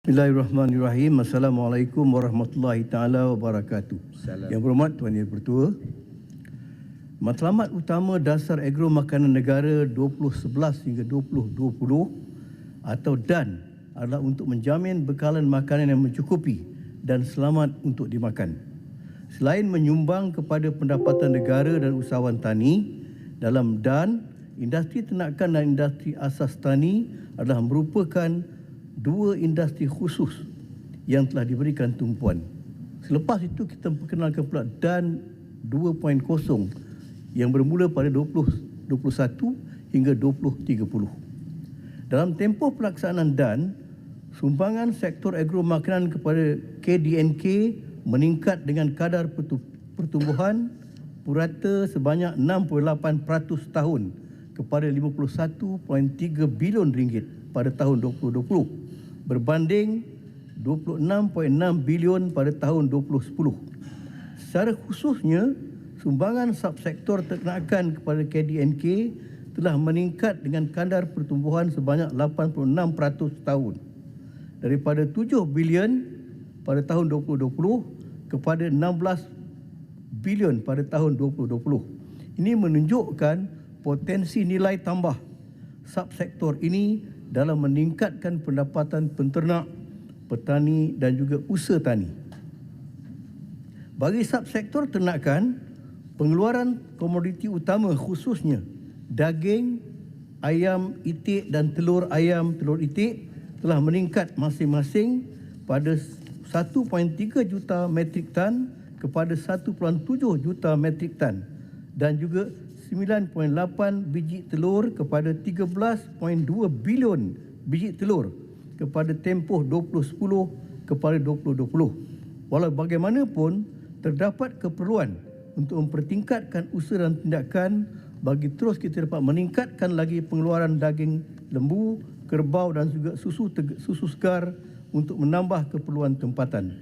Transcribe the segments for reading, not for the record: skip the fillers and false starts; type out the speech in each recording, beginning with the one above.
Bismillahirrahmanirrahim. Assalamualaikum warahmatullahi taala wabarakatuh. Yang berhormat Tuan Yang Dipertua, matlamat utama dasar agro makanan negara 2011 hingga 2020 atau DAN adalah untuk menjamin bekalan makanan yang mencukupi dan selamat untuk dimakan. Selain menyumbang kepada pendapatan negara dan usahawan tani, dalam DAN, industri ternakan dan industri asas tani adalah merupakan dua industri khusus yang telah diberikan tumpuan. Selepas itu kita perkenalkan pula DAN 2.0 yang bermula pada 2021 hingga 2030. Dalam tempoh pelaksanaan DAN, sumbangan sektor agro makanan kepada KDNK meningkat dengan kadar pertumbuhan purata sebanyak 68% tahun kepada 51.3 bilion ringgit pada tahun 2020 berbanding 26.6 bilion pada tahun 2010. Secara khususnya, sumbangan subsektor ternakan kepada KDNK telah meningkat dengan kadar pertumbuhan sebanyak 86% tahun daripada 7 bilion pada tahun 2020 kepada 16 bilion pada tahun 2020. Ini menunjukkan potensi nilai tambah subsektor ini dalam meningkatkan pendapatan penternak, petani dan juga usaha tani. Bagi subsektor ternakan, pengeluaran komoditi utama khususnya daging, ayam itik dan telur ayam, telur itik telah meningkat masing-masing pada 1.3 juta metrik tan kepada 1.7 juta metrik tan dan juga 9.8 biji telur kepada 13.2 bilion biji telur kepada tempoh 2010 kepada 2020. Walau bagaimanapun, terdapat keperluan untuk mempertingkatkan usaha dan tindakan bagi terus kita dapat meningkatkan lagi pengeluaran daging lembu, kerbau dan juga susu segar untuk menambah keperluan tempatan.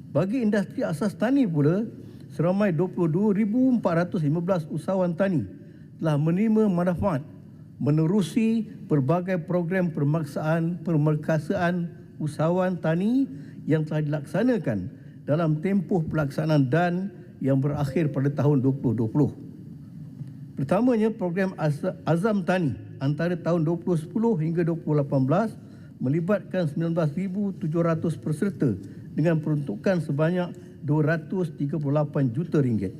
Bagi industri asas tani pula, seramai 22,415 usahawan tani telah menerima manfaat menerusi pelbagai program pemerkasaan usahawan tani yang telah dilaksanakan dalam tempoh pelaksanaan DAN yang berakhir pada tahun 2020. Pertamanya, program Azam Tani antara tahun 2010 hingga 2018 melibatkan 19,700 peserta dengan peruntukan sebanyak 238 juta ringgit.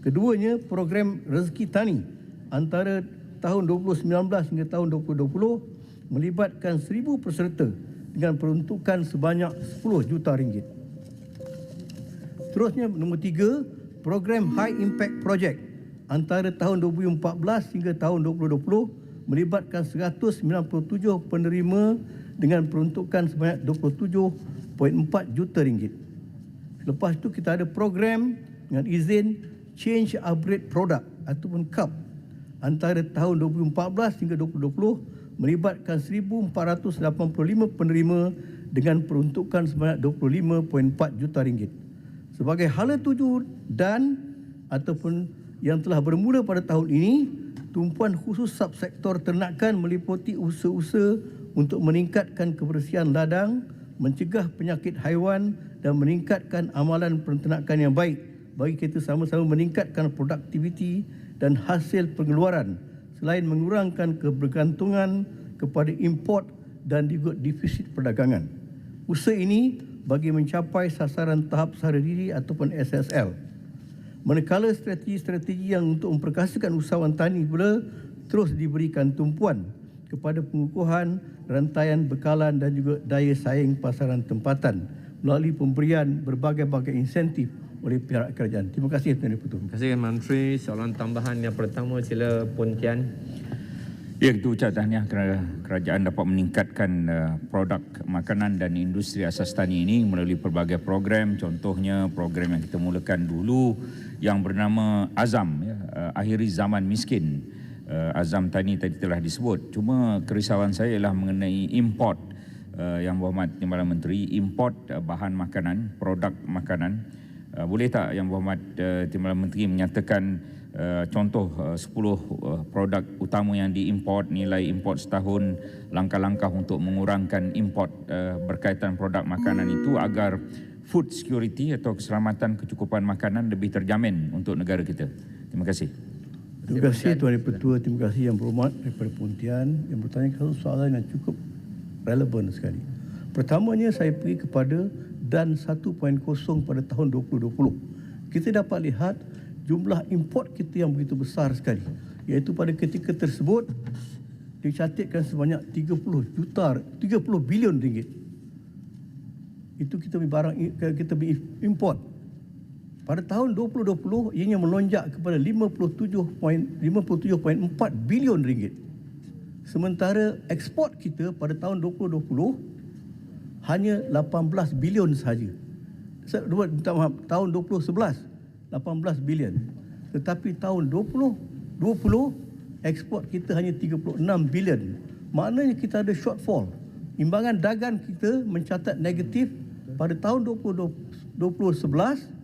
Keduanya, program Rezeki Tani antara tahun 2019 hingga tahun 2020 melibatkan 1,000 peserta dengan peruntukan sebanyak 10 juta ringgit. Terusnya, nombor 3, program High Impact Project antara tahun 2014 hingga tahun 2020 melibatkan 197 penerima dengan peruntukan sebanyak 27.4 juta ringgit. Lepas itu kita ada program dengan izin Change Upgrade Product ataupun CUP antara tahun 2014 hingga 2020 melibatkan 1,485 penerima dengan peruntukan sebanyak 25.4 juta ringgit. Sebagai hala tuju DAN ataupun yang telah bermula pada tahun ini, tumpuan khusus subsektor ternakan meliputi usaha-usaha untuk meningkatkan kebersihan ladang, mencegah penyakit haiwan dan meningkatkan amalan peternakan yang baik bagi kita sama-sama meningkatkan produktiviti dan hasil pengeluaran selain mengurangkan kebergantungan kepada import dan juga defisit perdagangan. Usaha ini bagi mencapai sasaran tahap sara diri ataupun SSL. Manakala strategi-strategi yang untuk memperkasakan usahawan tani pula terus diberikan tumpuan kepada pengukuhan rantaian bekalan dan juga daya saing pasaran tempatan melalui pemberian berbagai-bagai insentif oleh pihak kerajaan. Terima kasih Tuan Yang Dipertua. Terima kasih Menteri. Soalan tambahan yang pertama, sila Puan Tian. Ya, kita ucap tahniah kerana kerajaan dapat meningkatkan produk makanan dan industri asas tani ini melalui pelbagai program. Contohnya program yang kita mulakan dulu yang bernama Azam, Akhiri Zaman Miskin. Azam Tani tadi telah disebut. Cuma kerisauan saya ialah mengenai import, Yang Berhormat Timbalan Menteri, import bahan makanan, produk makanan. Boleh tak Yang Berhormat Timbalan Menteri menyatakan contoh 10 produk utama yang diimport, nilai import setahun, langkah-langkah untuk mengurangkan import berkaitan produk makanan itu agar food security atau keselamatan kecukupan makanan lebih terjamin untuk negara kita. Terima kasih. Terima kasih Tuan Yang Pertua, terima kasih Yang Berhormat daripada Pontian yang bertanya satu soalan yang cukup relevan sekali. Pertamanya saya pergi kepada DAN 1.0 pada tahun 2020. Kita dapat lihat jumlah import kita yang begitu besar sekali, iaitu pada ketika tersebut dicatatkan sebanyak 30 bilion ringgit. Itu kita beli barang, kita beli import. Pada tahun 2020 ianya melonjak kepada 57.4 bilion ringgit. Sementara ekspor kita pada tahun 2020 hanya 18 bilion sahaja. Tahun 2011 18 bilion. Tetapi tahun 2020 ekspor kita hanya 36 bilion. Maknanya kita ada shortfall. Imbangan dagang kita mencatat negatif pada tahun 2011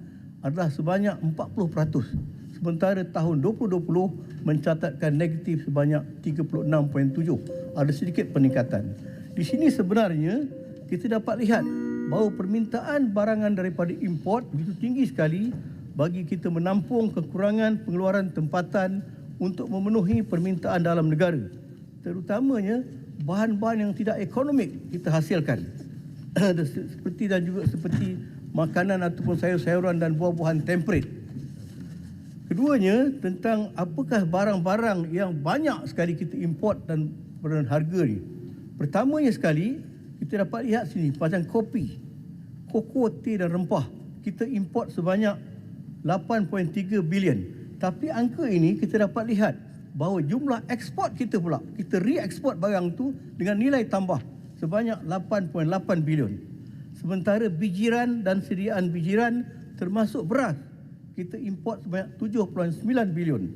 adalah sebanyak 40%. Sementara tahun 2020 mencatatkan negatif sebanyak 36.7. Ada sedikit peningkatan. Di sini sebenarnya kita dapat lihat bahawa permintaan barangan daripada import begitu tinggi sekali bagi kita menampung kekurangan pengeluaran tempatan untuk memenuhi permintaan dalam negara. Terutamanya bahan-bahan yang tidak ekonomik kita hasilkan. seperti makanan ataupun sayur-sayuran dan buah-buahan temperate. Keduanya tentang apakah barang-barang yang banyak sekali kita import dan harga ni. Pertamanya sekali kita dapat lihat sini macam kopi, koko, teh dan rempah. Kita import sebanyak 8.3 bilion. Tapi angka ini kita dapat lihat bahawa jumlah ekspor kita pula, kita re-eksport barang tu dengan nilai tambah sebanyak 8.8 bilion. Sementara bijiran dan sediaan bijiran termasuk beras, kita import sebanyak 7.9 bilion.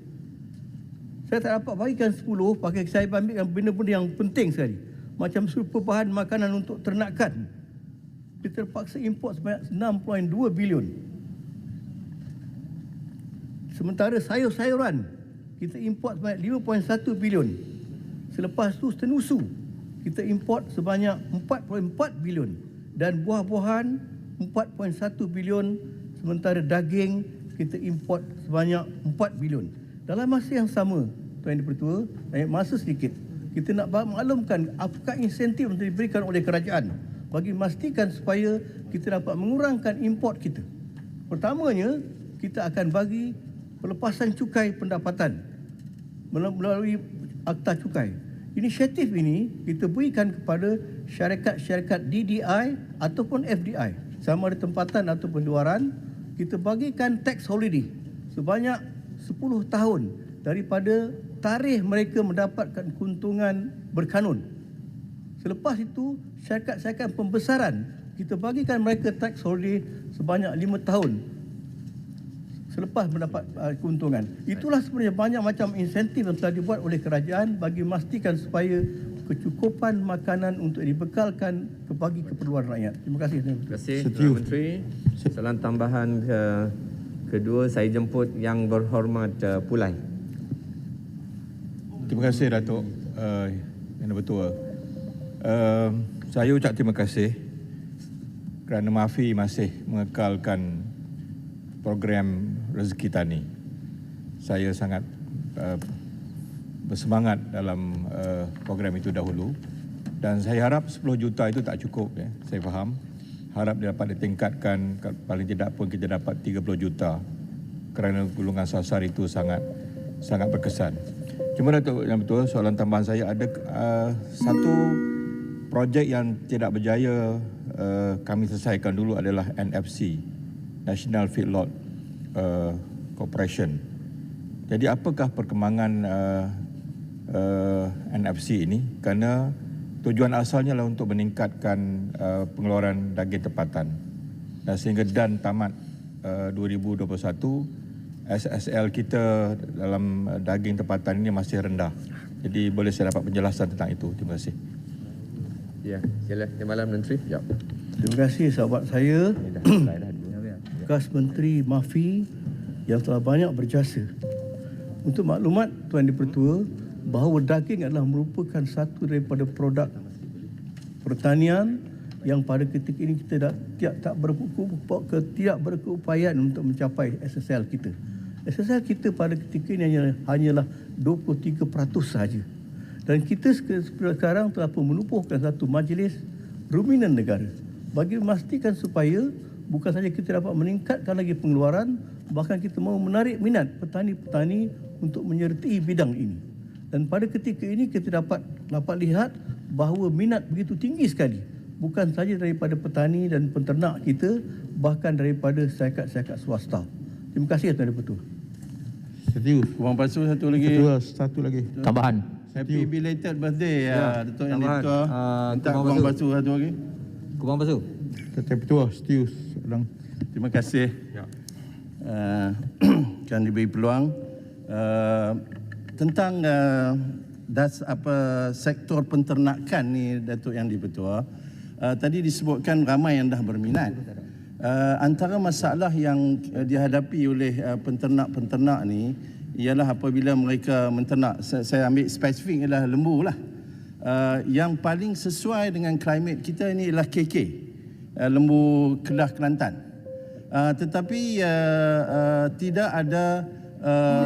Saya tak dapat bagikan 10, pakai saya ambil benda-benda yang penting sekali. Macam super bahan makanan untuk ternakan, kita terpaksa import sebanyak 6.2 bilion. Sementara sayur-sayuran kita import sebanyak 5.1 bilion. Selepas tu tenusu kita import sebanyak 4.4 bilion dan buah-buahan 4.1 bilion. Sementara daging kita import sebanyak 4 bilion. Dalam masa yang sama, Tuan Yang Pertua, masa sedikit, kita nak maklumkan apakah insentif yang diberikan oleh kerajaan bagi memastikan supaya kita dapat mengurangkan import kita. Pertamanya, kita akan bagi pelepasan cukai pendapatan melalui akta cukai. Inisiatif ini kita berikan kepada syarikat-syarikat DDI ataupun FDI, sama ada tempatan ataupun luaran. Kita bagikan tax holiday sebanyak 10 tahun daripada tarikh mereka mendapatkan keuntungan berkanun. Selepas itu, syarikat-syarikat pembesaran kita bagikan mereka tax holiday sebanyak 5 tahun selepas mendapat keuntungan. Itulah sebenarnya banyak macam insentif yang telah dibuat oleh kerajaan bagi memastikan supaya kecukupan makanan untuk dibekalkan bagi keperluan rakyat. Terima kasih. Terima kasih Tuan Menteri. Soalan tambahan kedua saya jemput Yang Berhormat Pulai. Terima kasih Datuk Yang Bertua. Saya ucap terima kasih kerana MAFI masih mengekalkan program rezeki tani. Saya sangat bersemangat dalam program itu dahulu dan saya harap 10 juta itu tak cukup. Saya faham. Harap dapat ditingkatkan, paling tidak pun kita dapat 30 juta kerana golongan sasar itu sangat berkesan. Cuma Datuk Yang Betul, soalan tambahan saya ada satu projek yang tidak berjaya kami selesaikan dulu adalah NFC, National Feedlot Corporation. Jadi apakah perkembangan NFC ini? Kerana tujuan asalnya adalah untuk meningkatkan pengeluaran daging tempatan. Dan sehingga DAN tamat 2021, SSL kita dalam daging tempatan ini masih rendah. Jadi boleh saya dapat penjelasan tentang itu. Terima kasih. Ya, sila. Malam Menteri. Ya. Terima kasih sahabat saya. Bekas Menteri MAFI yang telah banyak berjasa Untuk maklumat Tuan Dipertua, bahawa daging adalah merupakan satu daripada produk pertanian yang pada ketika ini kita tidak berkeupayaan untuk mencapai SSL kita. SSL kita pada ketika ini hanyalah 23% sahaja. Dan kita sekarang telah pun menubuhkan satu majlis ruminan negara bagi memastikan supaya bukan saja kita dapat meningkatkan lagi pengeluaran, bahkan kita mahu menarik minat petani-petani untuk menyertai bidang ini. Dan pada ketika ini kita dapat lihat bahawa minat begitu tinggi sekali, bukan saja daripada petani dan penternak kita, bahkan daripada syarikat-syarikat swasta. Terima kasih Tuan Dipertua. Setuju. Kurang pasu satu lagi. Satu lagi. Tambahan. Happy belated birthday Datuk Yang tambahan. Dipertua. Minta kurang pasu satu lagi. Kubang Basuh. Ketua setuju. Terima kasih. Kan diberi peluang tentang sektor penternakan ni Datuk Yang Dipertua. Tadi disebutkan ramai yang dah berminat. Antara masalah yang dihadapi oleh penternak-penternak ni ialah apabila mereka menternak, saya ambil spesifik ialah lembu lah. Yang paling sesuai dengan klimat kita ini ialah KK, lembu Kedah Kelantan. Tetapi tidak ada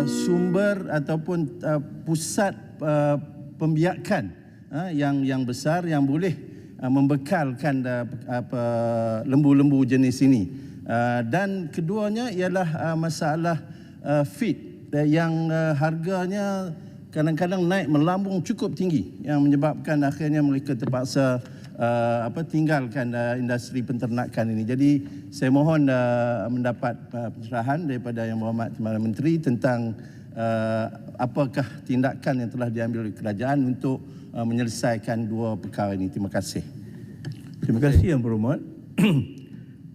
sumber ataupun pusat pembiakan yang besar yang boleh membekalkan lembu-lembu jenis ini. Dan keduanya ialah masalah feed yang harganya kadang-kadang naik melambung cukup tinggi yang menyebabkan akhirnya mereka terpaksa tinggalkan industri penternakan ini. Jadi saya mohon mendapat pencerahan daripada Yang Berhormat Perdana Menteri tentang apakah tindakan yang telah diambil oleh kerajaan untuk menyelesaikan dua perkara ini. Terima kasih. Terima kasih Yang Berhormat.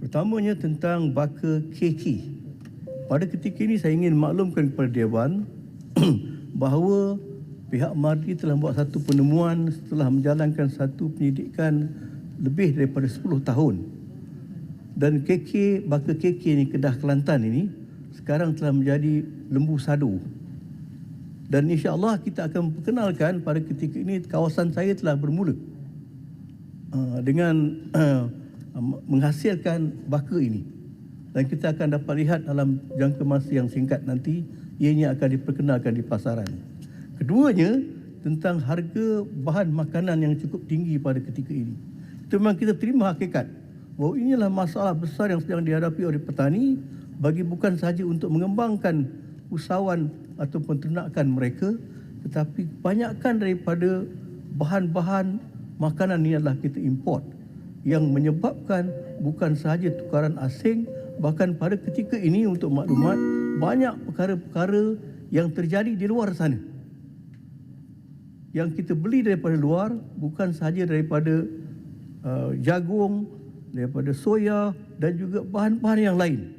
Pertamanya tentang baka KK. Pada ketika ini saya ingin maklumkan kepada Dewan bahawa pihak MARDI telah buat satu penemuan setelah menjalankan satu penyidikan lebih daripada 10 tahun. Dan baka KK ni Kedah Kelantan ini sekarang telah menjadi lembu sado. Dan insya-Allah kita akan perkenalkan pada ketika ini kawasan saya telah bermula dengan menghasilkan baka ini. Dan kita akan dapat lihat dalam jangka masa yang singkat nanti ianya akan diperkenalkan di pasaran. Keduanya tentang harga bahan makanan yang cukup tinggi pada ketika ini. Itu memang kita terima hakikat bahawa inilah masalah besar yang sedang dihadapi oleh petani bagi bukan sahaja untuk mengembangkan usahawan atau penternakan mereka, tetapi kebanyakan daripada bahan-bahan makanan ini adalah kita import yang menyebabkan bukan sahaja tukaran asing, bahkan pada ketika ini untuk maklumat banyak perkara-perkara yang terjadi di luar sana yang kita beli daripada luar, bukan sahaja daripada jagung, daripada soya dan juga bahan-bahan yang lain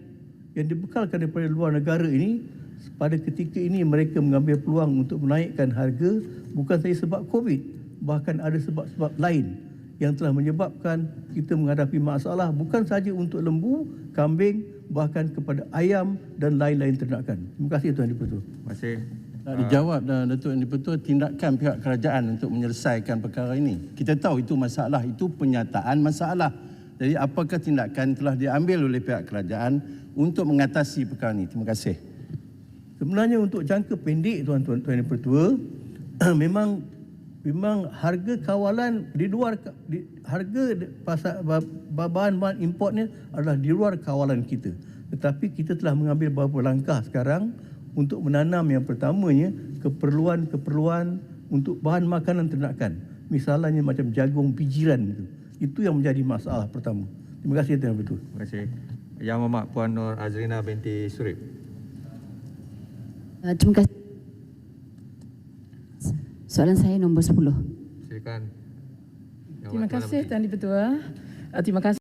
yang dibekalkan daripada luar negara ini. Pada ketika ini mereka mengambil peluang untuk menaikkan harga bukan sahaja sebab COVID, bahkan ada sebab-sebab lain yang telah menyebabkan kita menghadapi masalah bukan sahaja untuk lembu, kambing, bahkan kepada ayam dan lain-lain ternakan. Terima kasih Tuan Dipertua. Terima kasih. Dijawab Datuk Yang Dipertua tindakan pihak kerajaan untuk menyelesaikan perkara ini. Kita tahu itu masalah, itu penyataan masalah. Jadi apakah tindakan telah diambil oleh pihak kerajaan untuk mengatasi perkara ini? Terima kasih. Sebenarnya untuk jangka pendek Tuan Dipertua, memang harga kawalan di luar harga bahan-bahan importnya adalah di luar kawalan kita. Tetapi kita telah mengambil beberapa langkah sekarang untuk menanam yang pertamanya keperluan untuk bahan makanan ternakan. Misalnya macam jagung pijiran itu. Itu yang menjadi masalah pertama. Terima kasih Tuan Dipertua. Terima kasih. Yang Berhormat Puan Nur Azrina binti Surip. Terima kasih. Soalan saya nombor 10. Silakan. Terima kasih Tuan Dipertua. Terima kasih.